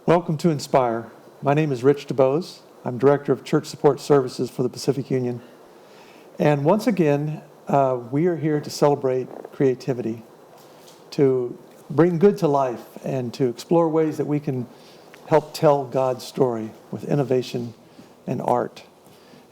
Welcome to Inspire. My name is Rich DuBose. I'm Director of Church Support Services for the Pacific Union. And once again, we are here to celebrate creativity, to bring good to life, and to explore ways that we can help tell God's story with innovation and art.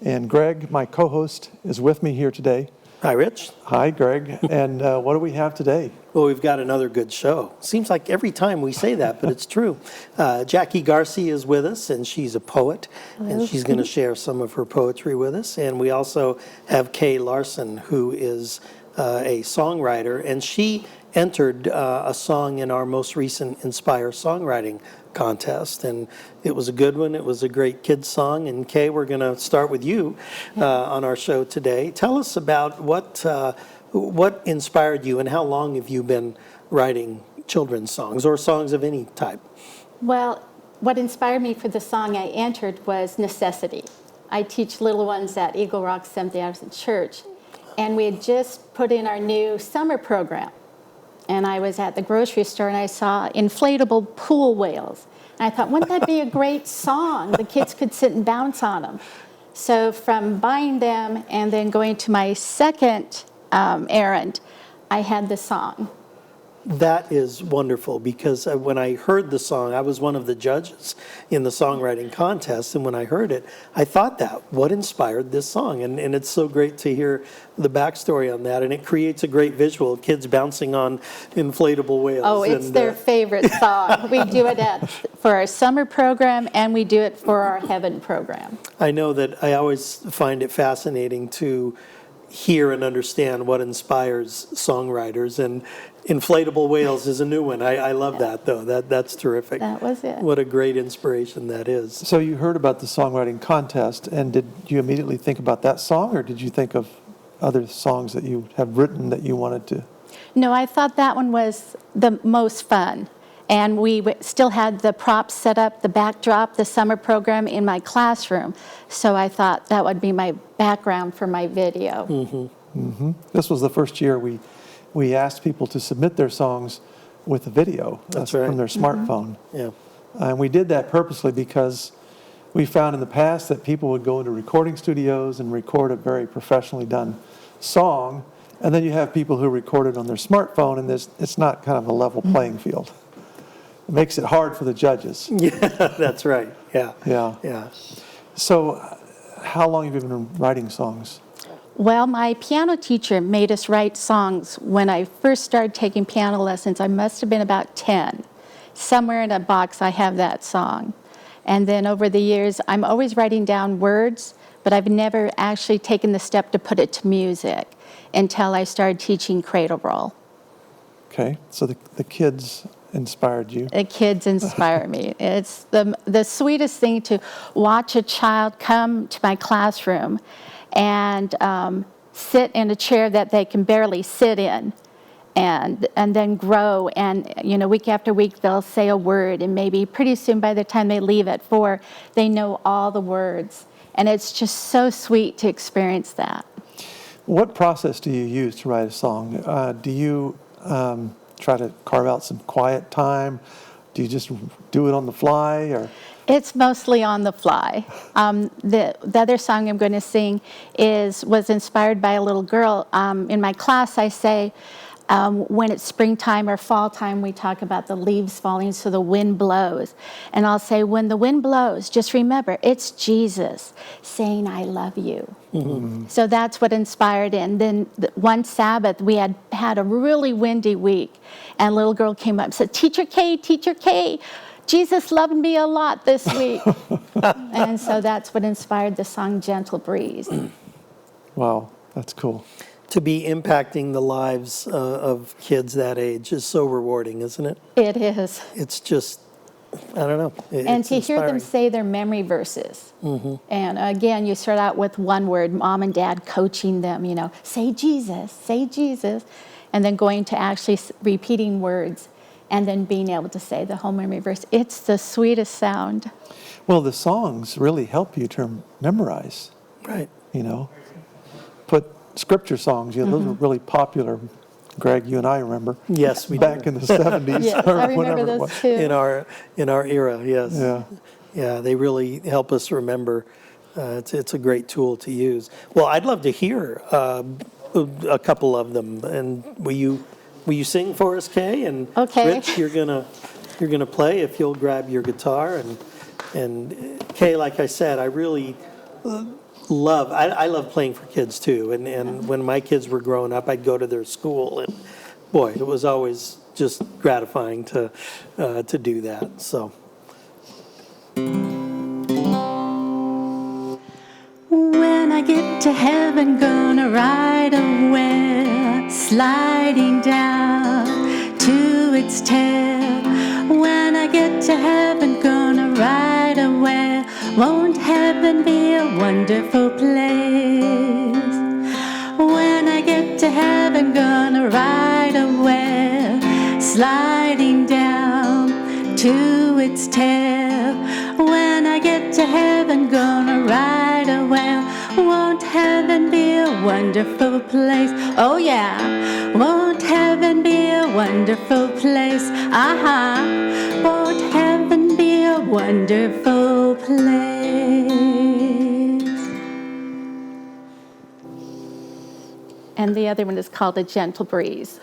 And Greg, my co-host, is with me here today. Hi, Rich. Hi, Greg. And what do we have today? Well, we've got another good show. Seems like every time we say that, but it's true. Jackie Garci is with us, and she's a poet, and she's going to share some of her poetry with us. And we also have Kay Larsen, who is a songwriter, and she entered a song in our most recent Inspire songwriting contest, and it was a good one. It was a great kids song. And Kay, we're going to start with you on our show today. Tell us about what inspired you, and how long have you been writing children's songs or songs of any type? Well, what inspired me for the song I entered was necessity. I teach little ones at Eagle Rock Seventh-day Adventist Church, and we had just put in our new summer program. And I was at the grocery store and I saw inflatable pool whales. And I thought, wouldn't that be a great song? The kids could sit and bounce on them. So from buying them and then going to my second errand, I had the song. That is wonderful, because when I heard the song, I was one of the judges in the songwriting contest, and when I heard it, I thought what inspired this song? And it's so great to hear the backstory on that, and it creates a great visual of kids bouncing on inflatable whales. Oh, it's their favorite song. We do it for our summer program, and we do it for our heaven program. I know that I always find it fascinating to hear and understand what inspires songwriters, and inflatable whales is a new one. I love that, though. That's terrific. That was it. What a great inspiration that is. So you heard about the songwriting contest, and did you immediately think about that song, or did you think of other songs that you have written that you wanted to? No, I thought that one was the most fun. And we still had the props set up, the backdrop, the summer program in my classroom. So I thought that would be my background for my video. Mm-hmm. Mm-hmm. This was the first year we asked people to submit their songs with a video That's right. from their smartphone. Mm-hmm. Yeah. And we did that purposely because we found in the past that people would go into recording studios and record a very professionally done song, and then you have people who record it on their smartphone, and it's not kind of a level playing field. It makes it hard for the judges. Yeah, that's right. Yeah. Yeah. So how long have you been writing songs? Well, my piano teacher made us write songs when I first started taking piano lessons. I must have been about 10. Somewhere in a box I have that song. And then over the years, I'm always writing down words, but I've never actually taken the step to put it to music until I started teaching cradle roll. Okay, so the kids inspired you. The kids inspire me. It's the sweetest thing to watch a child come to my classroom and sit in a chair that they can barely sit in, and then grow. And week after week they'll say a word, and maybe pretty soon by the time they leave at 4, they know all the words. And it's just so sweet to experience that. What process do you use to write a song? Do you try to carve out some quiet time? Do you just do it on the fly, or? It's mostly on the fly. The other song I'm going to sing was inspired by a little girl. In my class, I say, when it's springtime or fall time, we talk about the leaves falling so the wind blows. And I'll say, when the wind blows, just remember, it's Jesus saying, I love you. Mm-hmm. So that's what inspired it. And then one Sabbath, we had a really windy week, and a little girl came up and said, Teacher K, Jesus loved me a lot this week. And so that's what inspired the song Gentle Breeze. Wow, that's cool. To be impacting the lives of kids that age is so rewarding, isn't it? It is. It's just, I don't know. And to hear them say their memory verses. Mm-hmm. And again, you start out with one word, mom and dad coaching them, say Jesus, and then going to actually repeating words, and then being able to say the whole memory verse. It's the sweetest sound. Well, the songs really help you to memorize. Right. Put scripture songs, those are really popular Greg, you and I remember. Yes, we Back do. in the 70s. Yes, or I remember whatever it those was. too. In our era, yes. Yeah. Yeah, they really help us remember. It's a great tool to use. Well, I'd love to hear a couple of them. And will you sing for us, Kay? And Okay. Rich, you're gonna play if you'll grab your guitar. And Kay, like I said, I really I love playing for kids too. And when my kids were growing up, I'd go to their school, and boy, it was always just gratifying to do that. So. When I get to heaven, gonna ride a whale sliding down to its tail. When I get to heaven, gonna ride a whale. Won't heaven be a wonderful place? When I get to heaven, gonna ride a whale sliding down to its tail. When I get to heaven, gonna ride a whale. Won't heaven be a wonderful place? Oh yeah, won't heaven be a wonderful place? Won't heaven be a wonderful place? And the other one is called A Gentle Breeze.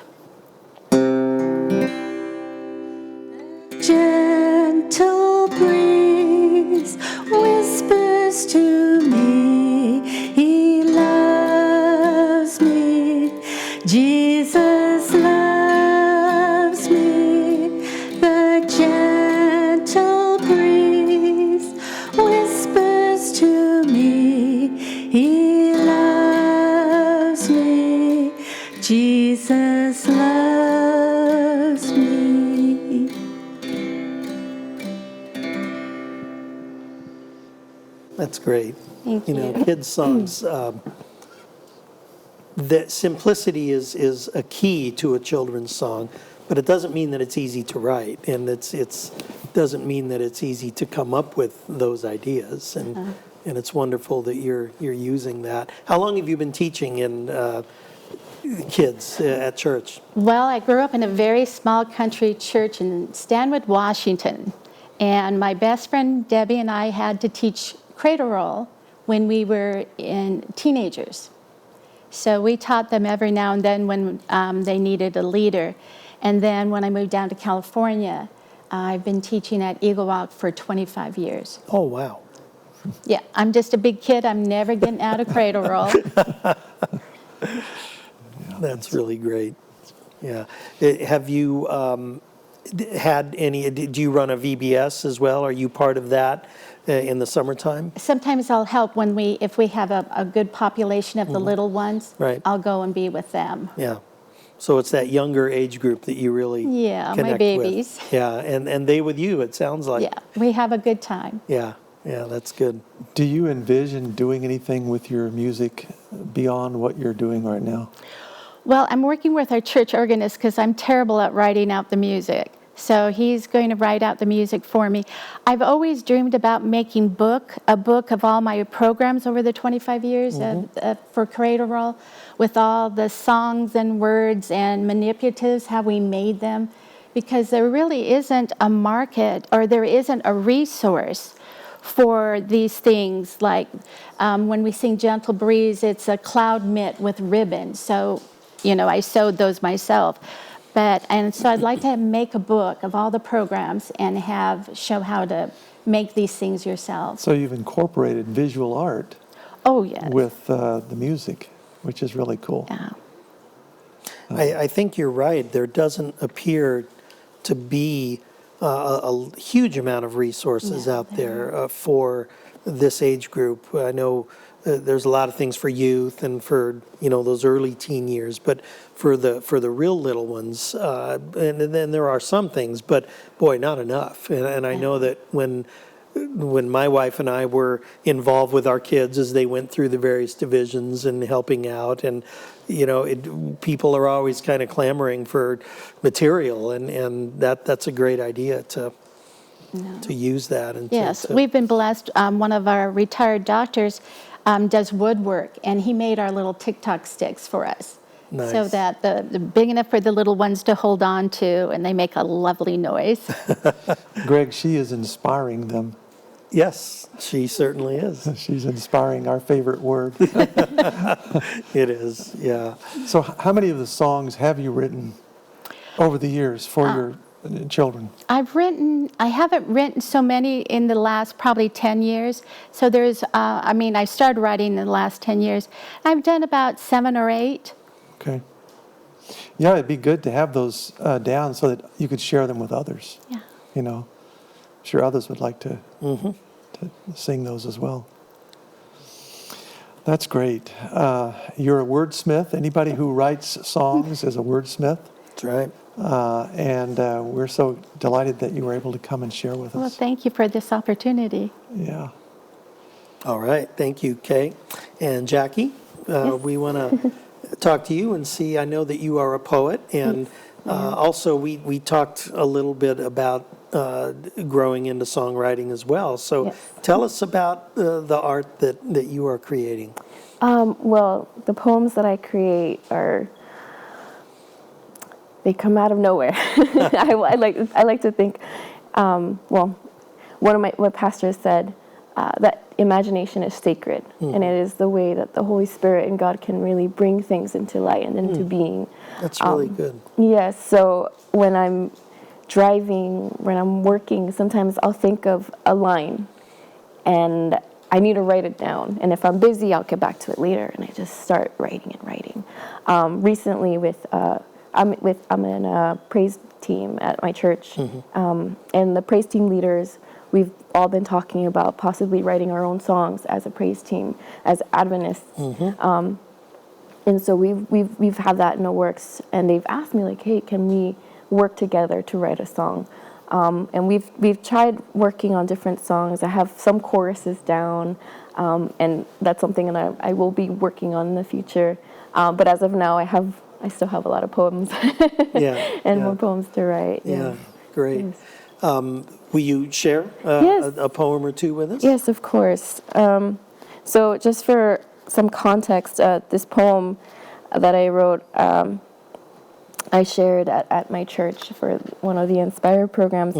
Gentle breeze whispers to me, He loves me, Jesus loves me. The gentle breeze whispers to me, He loves me, Jesus loves me. That's great. Thank You know, you. kids' songs, that simplicity is a key to a children's song, but it doesn't mean that it's easy to write, and it's doesn't mean that it's easy to come up with those ideas, and it's wonderful that you're using that. How long have you been teaching in kids at church? Well, I grew up in a very small country church in Stanwood, Washington. And my best friend Debbie and I had to teach cradle roll when we were teenagers. So we taught them every now and then when they needed a leader. And then when I moved down to California, I've been teaching at Eagle Walk for 25 years. Oh, wow. Yeah, I'm just a big kid. I'm never getting out of cradle roll. That's really great. Yeah. Have you had any, do you run a VBS as well? Are you part of that in the summertime? Sometimes I'll help if we have a good population of the little ones. Right. I'll go and be with them. Yeah. So it's that younger age group that you really Yeah, my connect babies. with. Yeah, and they with you, it sounds like. Yeah, we have a good time. Yeah, that's good. Do you envision doing anything with your music beyond what you're doing right now? Well, I'm working with our church organist because I'm terrible at writing out the music. So he's going to write out the music for me. I've always dreamed about making a book of all my programs over the 25 years for Cradle Roll, with all the songs and words and manipulatives, how we made them, because there really isn't a market or there isn't a resource for these things. Like when we sing Gentle Breeze, it's a cloud mitt with ribbon. So, I sewed those myself. And so I'd like to make a book of all the programs and show how to make these things yourself. So you've incorporated visual art Oh, yes. with the music, which is really cool. Yeah. I think you're right. There doesn't appear to be a huge amount of resources out there for this age group. I know there's a lot of things for youth and for those early teen years, but for the real little ones, and then there are some things, but boy, not enough. And I know that when my wife and I were involved with our kids as they went through the various divisions and helping out, and people are always kind of clamoring for material, and that's a great idea to use that. And Yes, we've been blessed. One of our retired doctors does woodwork, and he made our little TikTok sticks for us. Nice. so that the big enough for the little ones to hold on to, and they make a lovely noise. Greg, she is inspiring them. Yes, she certainly is. She's inspiring, our favorite word. It is, yeah. So how many of the songs have you written over the years for your children? I haven't written so many in the last probably 10 years. So I started writing in the last 10 years. I've done about 7 or 8. Okay. Yeah, it'd be good to have those down so that you could share them with others. Yeah. You know, I'm sure others would like to sing those as well. That's great. You're a wordsmith. Anybody who writes songs is a wordsmith. That's right. And we're so delighted that you were able to come and share with Well, us. thank you for this opportunity. Yeah. All right, thank you, Kay. And Jackie, we want to talk to you and see, I know that you are a poet, and also we talked a little bit about growing into songwriting as well. So Yes. tell us about the art that you are creating. Well, the poems that I create they come out of nowhere. I like to think, one of my pastors said that imagination is sacred, and it is the way that the Holy Spirit and God can really bring things into light and into being. That's really good. Yes, so when I'm driving, when I'm working, sometimes I'll think of a line, and I need to write it down. And if I'm busy, I'll get back to it later, and I just start writing and writing. Recently, I'm in a praise team at my church, and the praise team leaders, we've all been talking about possibly writing our own songs as a praise team, as Adventists. And so we've had that in the works, and they've asked me, like, hey, can we work together to write a song? And we've tried working on different songs. I have some choruses down, and that's something that I will be working on in the future. But as of now, I still have a lot of poems and more poems to write. Yeah, great. Yes. Will you share Yes. a poem or two with us? Yes, of course. So just for some context, this poem that I wrote, I shared at my church for one of the Inspire programs.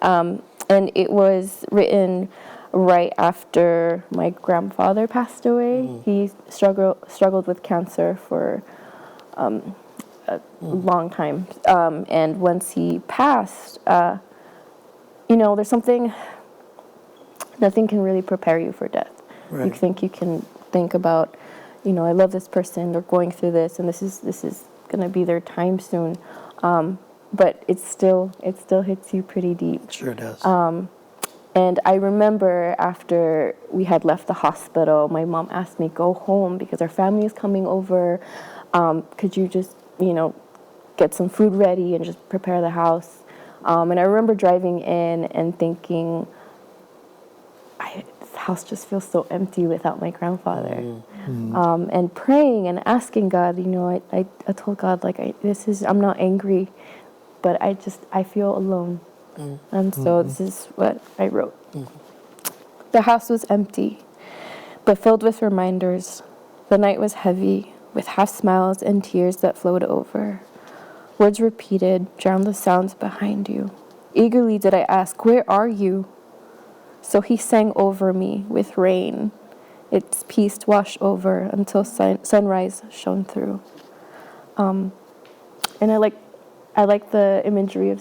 And it was written right after my grandfather passed away. He struggled with cancer for a long time. And once he passed, there's nothing can really prepare you for death. Right. You think you can think about, I love this person, they're going through this, and this is going to be their time soon. But it still hits you pretty deep. Sure does. And I remember after we had left the hospital, my mom asked me, go home because our family is coming over. Could you just, get some food ready and just prepare the house? And I remember driving in and thinking, this house just feels so empty without my grandfather. And praying and asking God, I told God, like, I'm not angry, but I feel alone. And so this is what I wrote. The house was empty, but filled with reminders. The night was heavy, with half smiles and tears that flowed over. Words repeated drowned the sounds behind you. Eagerly did I ask, where are you? So he sang over me with rain. Its peace washed over until sunrise shone through. And I like the imagery of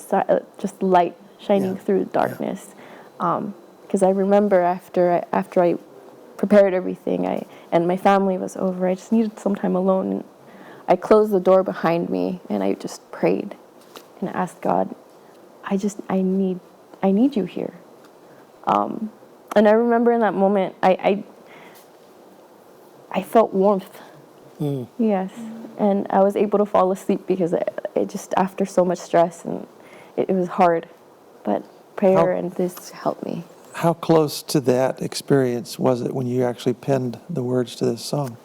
just light shining through darkness. Because I remember after I prepared everything, and my family was over, I just needed some time alone. And I closed the door behind me and I just prayed and asked God, I need you here. And I remember in that moment, I felt warmth. Yes. And I was able to fall asleep because it just, after so much stress, and it was hard. But prayer and this helped me. How close to that experience was it when you actually penned the words to this song?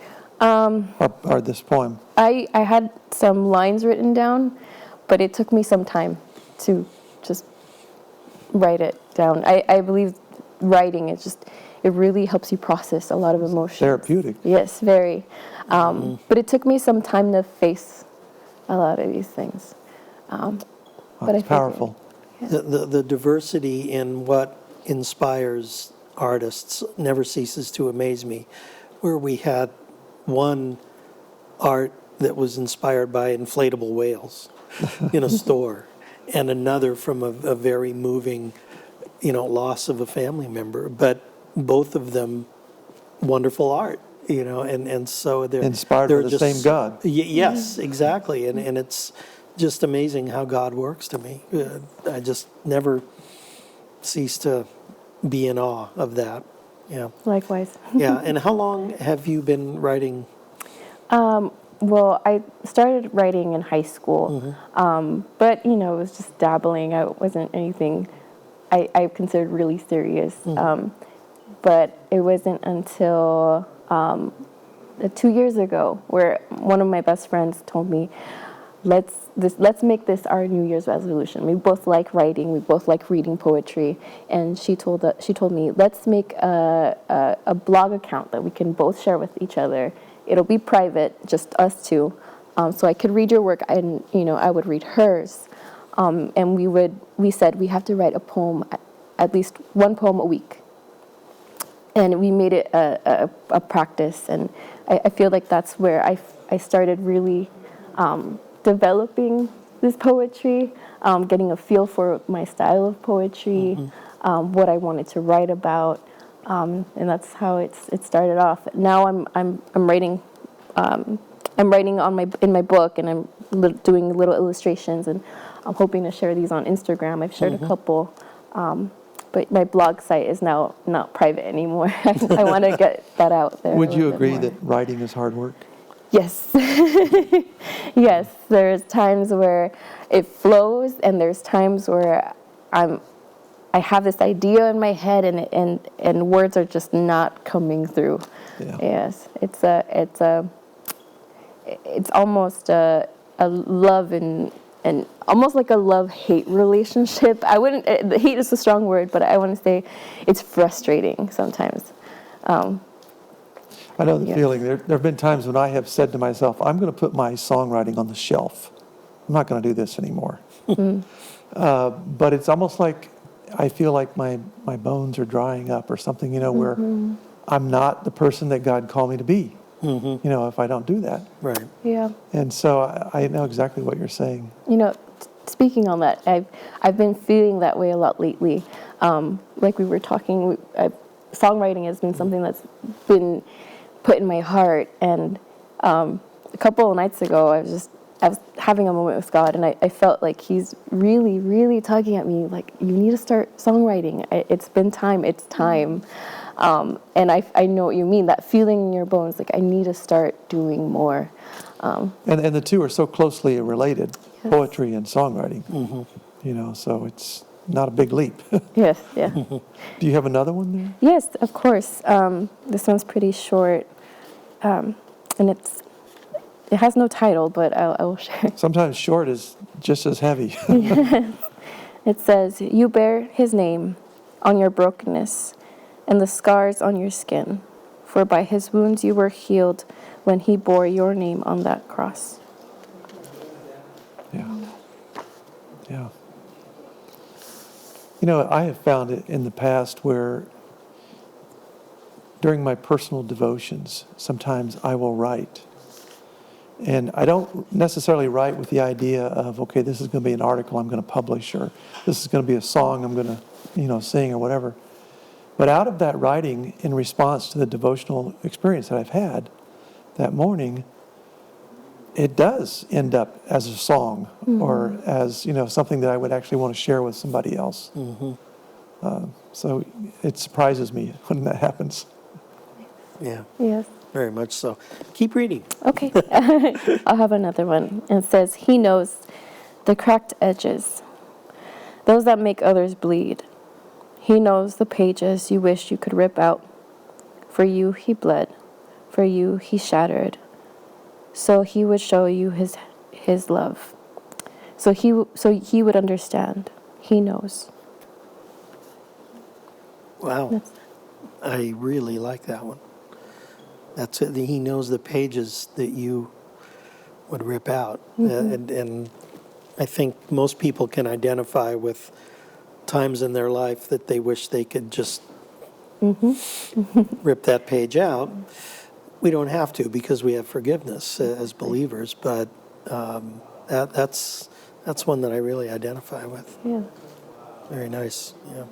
Or this poem? I had some lines written down, but it took me some time to just write it down. I believe writing is just, it really helps you process a lot of emotions. Therapeutic. Yes, very. But it took me some time to face a lot of these things. But It's powerful. The diversity in what inspires artists never ceases to amaze me. Where we had one art that was inspired by inflatable whales in a store, and another from a very moving, loss of a family member. But both of them wonderful art, and so they're Inspired by the same God. Yes, exactly, and it's just amazing how God works to me. I just never cease to be in awe of that. Yeah. Likewise. Yeah. And how long have you been writing? Well, I started writing in high school, but it was just dabbling. I wasn't anything I considered really serious. But it wasn't until 2 years ago where one of my best friends told me, let's make this our New Year's resolution. We both like writing. We both like reading poetry. And she told me, let's make a blog account that we can both share with each other. It'll be private, just us two. So I could read your work, and I would read hers. And we said we have to write a poem, at least one poem a week. And we made it a practice. And I feel like that's where I started really developing this poetry, getting a feel for my style of poetry, what I wanted to write about, and that's how it started off. Now I'm writing in my book, and I'm doing little illustrations, and I'm hoping to share these on Instagram. I've shared a couple, but my blog site is now not private anymore. I want to get that out there. Would you agree that writing is hard work? Yes. Yes, there's times where it flows, and there's times where I have this idea in my head, and words are just not coming through. Yeah. Yes, it's almost a love and almost like a love-hate relationship. Hate is a strong word, but I want to say it's frustrating sometimes. I know the feeling. There have been times when I have said to myself, I'm going to put my songwriting on the shelf. I'm not going to do this anymore. But it's almost like I feel like my bones are drying up or something, where I'm not the person that God called me to be, if I don't do that. Right. Yeah. And so I know exactly what you're saying. Speaking on that, I've been feeling that way a lot lately. Like we were talking, songwriting has been something that's been put in my heart. And a couple of nights ago, I was having a moment with God, and I felt like He's really, really tugging at me, like, you need to start songwriting. It's been time. It's time. And I know what you mean, that feeling in your bones, like, I need to start doing more. And the two are so closely related, Yes. poetry and songwriting. So it's not a big leap. Yes, yeah. Do you have another one there? Yes, of course. This one's pretty short, and it has no title, but I will share. Sometimes short is just as heavy. It says, "You bear His name on your brokenness and the scars on your skin, for by His wounds you were healed when He bore your name on that cross." Yeah. I have found it in the past where during my personal devotions, sometimes I will write. And I don't necessarily write with the idea of, okay, this is going to be an article I'm going to publish, or this is going to be a song I'm going to, sing or whatever. But out of that writing, in response to the devotional experience that I've had that morning, it does end up as a song or as, something that I would actually want to share with somebody else. So it surprises me when that happens. Yeah. Yes. Very much so. Keep reading. Okay. I'll have another one. It says, "He knows the cracked edges, those that make others bleed. He knows the pages you wish you could rip out. For you, He bled. For you, He shattered. So He would show you His love. So He would understand. He knows." Wow. I really like that one. That's it. He knows the pages that you would rip out. And I think most people can identify with times in their life that they wish they could just rip that page out. We don't have to because we have forgiveness as believers, but that's one that I really identify with. Yeah. Very nice. Yeah.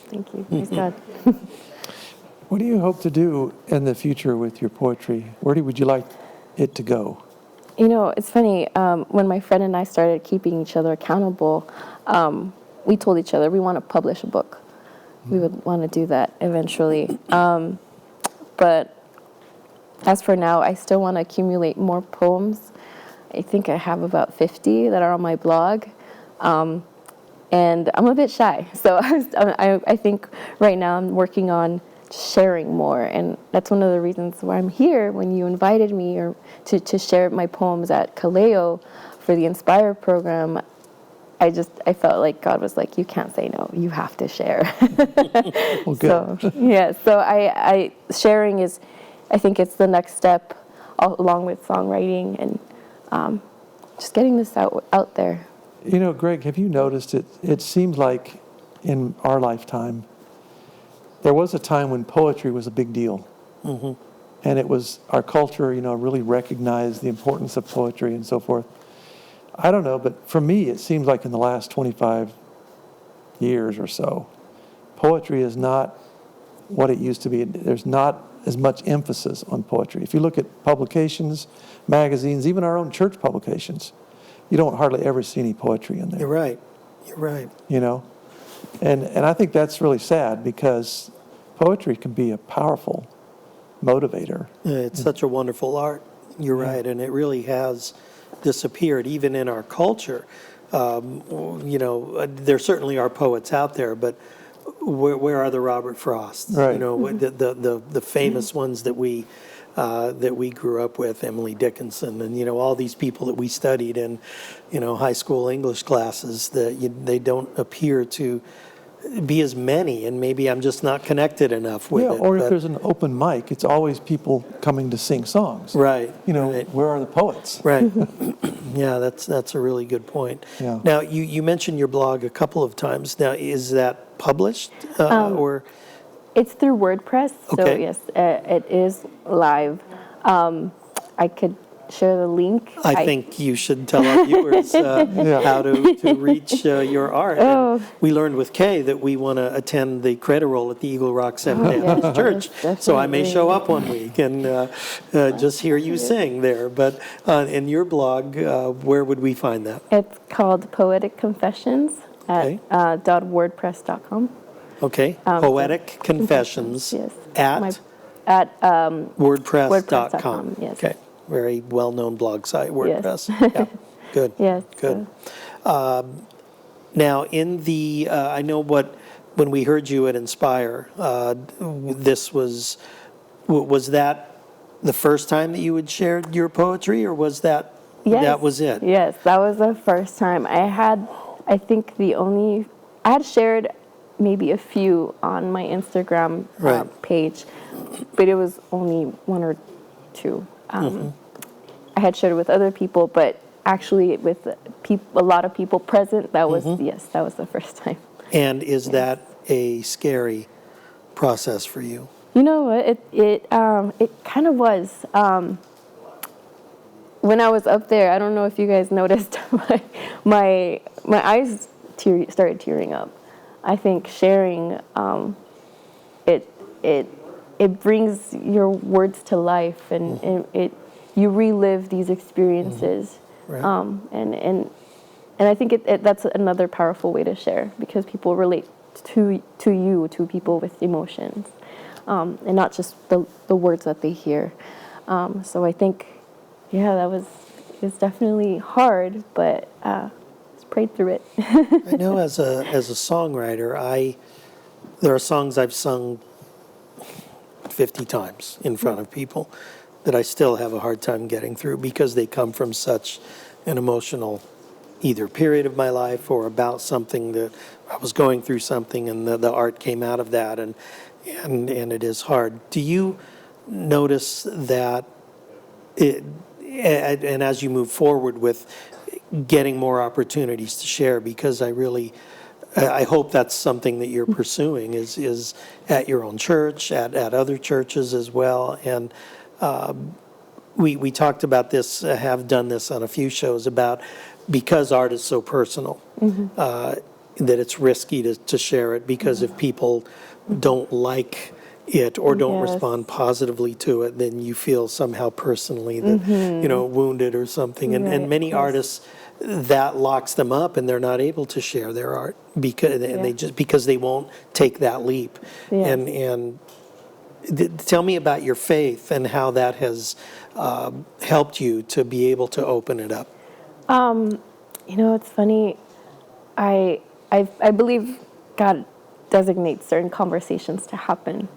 Thank you. Praise God. What do you hope to do in the future with your poetry? Would you like it to go? You know, it's funny. When my friend and I started keeping each other accountable, we told each other we want to publish a book. We would want to do that eventually. But as for now, I still want to accumulate more poems. I think I have about 50 that are on my blog. And I'm a bit shy. So I think right now I'm working on sharing more. And that's one of the reasons why I'm here when you invited me to share my poems at Kaleo for the Inspire program. I felt like God was like, you can't say no, you have to share. Well, good. So I sharing is, I think it's the next step along with songwriting and just getting this out there. You know, Greg, have you noticed it seems like in our lifetime, there was a time when poetry was a big deal. Mm-hmm. And it was, our culture, really recognized the importance of poetry and so forth. I don't know, but for me, it seems like in the last 25 years or so, poetry is not what it used to be. There's not as much emphasis on poetry. If you look at publications, magazines, even our own church publications, you don't hardly ever see any poetry in there. You're right. And I think that's really sad because poetry can be a powerful motivator. It's such a wonderful art. You're right, and it really has disappeared, even in our culture. There certainly are poets out there, but where are the Robert Frosts? Right. The famous ones that we grew up with, Emily Dickinson, and all these people that we studied in high school English classes. They don't appear to be as many, and maybe I'm just not connected enough with it. Or if there's an open mic, it's always people coming to sing songs. Right. Right. Where are the poets? Right. Yeah, that's a really good point. Yeah. Now, you mentioned your blog a couple of times. Now, is that published or? It's through WordPress, so Okay. yes, it is live. I could share the link. I think you should tell our viewers how to reach your art. Oh. And we learned with Kay that we want to attend the credit roll at the Eagle Rock Seventh-day Adventist Church, yes, so I may definitely. show up one week and just hear you sing there. But in your blog, where would we find that? It's called Poetic Confessions Okay. at .wordpress.com. Okay, Poetic Confessions Yes. at WordPress.com. WordPress.com, yes. Okay, very well-known blog site, WordPress. Yes. Yeah, good. Yes. Good. Now, in the, I know when we heard you at Inspire, this was that the first time that you had shared your poetry, or was that, Yes. that was it? Yes, that was the first time. I had shared maybe a few on my Instagram Right. page, but it was only one or two. I had shared it with other people, but actually with a lot of people present, that was, that was the first time. And is that a scary process for you? You know what? It kind of was. When I was up there, I don't know if you guys noticed, my eyes started tearing up. I think sharing it brings your words to life, and you relive these experiences. Right. And I think that's another powerful way to share, because people relate to people with emotions, and not just the words that they hear. So I think, it's definitely hard, but just prayed through it. I know as a songwriter, there are songs I've sung 50 times in front of people that I still have a hard time getting through because they come from such an emotional either period of my life or about something that I was going through something, and the art came out of that, and it is hard. Do you notice that and as you move forward with getting more opportunities to share, because I hope that's something that you're pursuing is at your own church, at other churches as well. And we talked about this, have done this on a few shows, about because art is so personal, that it's risky to share it, because if people don't like it or don't Yes. respond positively to it, then you feel somehow personally that, wounded or something. And Right, many of course. artists, that locks them up, and they're not able to share their art because they won't take that leap. Yes. And tell me about your faith and how that has helped you to be able to open it up. It's funny. I believe God designates certain conversations to happen.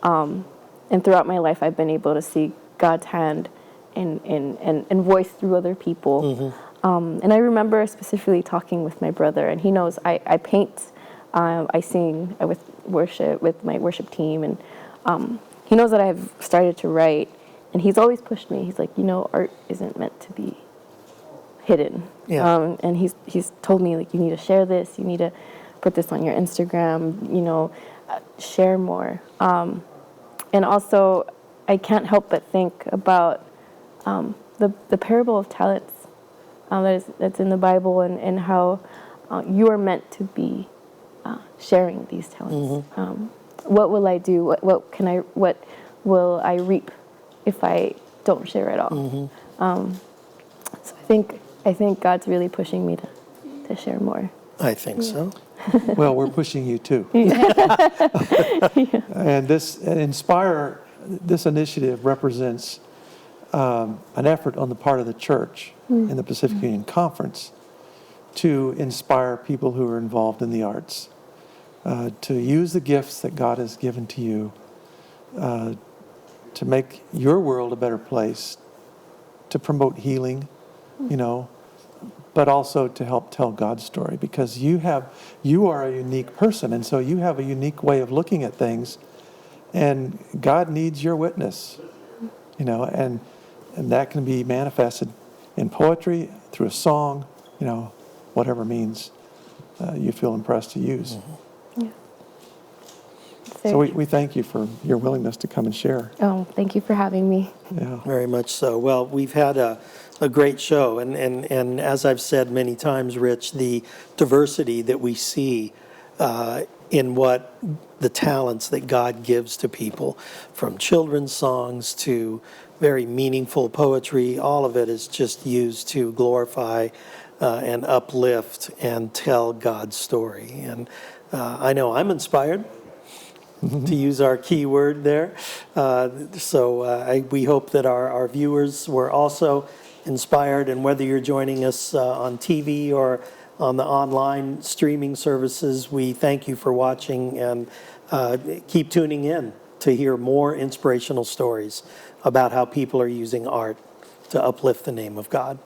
And throughout my life, I've been able to see God's hand and voice through other people. And I remember specifically talking with my brother, and he knows I paint, I sing with my worship team, and he knows that I've started to write, and he's always pushed me. He's like, art isn't meant to be hidden. Yeah. And he's told me, like, you need to share this, you need to put this on your Instagram, share more. And also, I can't help but think about the parable of talents that's in the Bible, and how you are meant to be sharing these talents. What will I do? What will I reap if I don't share at all? So I think God's really pushing me to share more. I think so. Well, we're pushing you too. And this Inspire, this initiative represents an effort on the part of the church in the Pacific Union Conference to inspire people who are involved in the arts, to use the gifts that God has given to you to make your world a better place, to promote healing, but also to help tell God's story, because you are a unique person, and so you have a unique way of looking at things, and God needs your witness, and that can be manifested in poetry, through a song, whatever means you feel impressed to use. Yeah. So we thank you for your willingness to come and share. Oh, thank you for having me. Yeah. Very much so. Well, we've had a great show, and as I've said many times, Rich, the diversity that we see in what the talents that God gives to people, from children's songs to very meaningful poetry, all of it is just used to glorify and uplift and tell God's story. And I know I'm inspired, to use our key word there. So we hope that our viewers were also inspired, and whether you're joining us on TV or on the online streaming services, we thank you for watching, and keep tuning in to hear more inspirational stories about how people are using art to uplift the name of God.